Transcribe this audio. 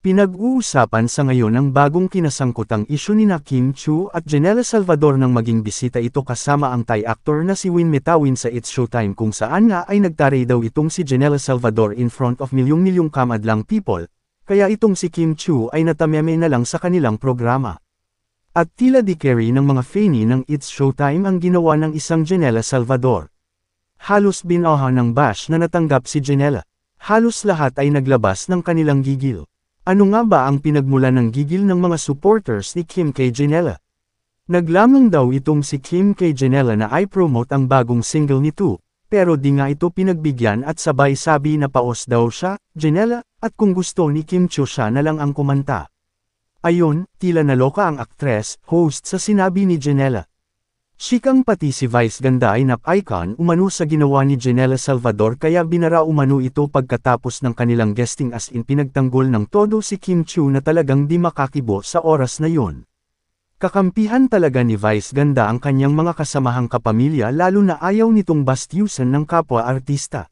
Pinag-uusapan sa ngayon ang bagong kinasangkutang isyu ni Kim Chiu at Janela Salvador nang maging bisita ito kasama ang Thai actor na si Win Metawin sa It's Showtime kung saan nga ay nagtaray daw itong si Janela Salvador in front of milyong-milyong kamadlang people, kaya itong si Kim Chiu ay natameme na lang sa kanilang programa. At tila di carry ng mga fanny ng It's Showtime ang ginawa ng isang Janela Salvador. Halos binaha ng bash na natanggap si Janela. Halos lahat ay naglabas ng kanilang gigil. Ano nga ba ang pinagmula ng gigil ng mga supporters ni Kim kay Janela? Naglamang daw itong si Kim kay Janela na i-promote ang bagong single nito, pero di nga ito pinagbigyan at sabay sabi na paos daw siya, Janela, at kung gusto ni Kim Chiu siya na lang ang kumanta. Ayon, tila naloka ang aktres, host sa sinabi ni Janela. Chikang pati si Vice Ganda ay nap-icon umano sa ginawa ni Janela Salvador kaya binara umano ito pagkatapos ng kanilang guesting as in pinagtanggol ng todo si Kim Chiu na talagang di makakibo sa oras na yon. Kakampihan talaga ni Vice Ganda ang kanyang mga kasamahang kapamilya lalo na ayaw nitong bastyusan ng kapwa artista.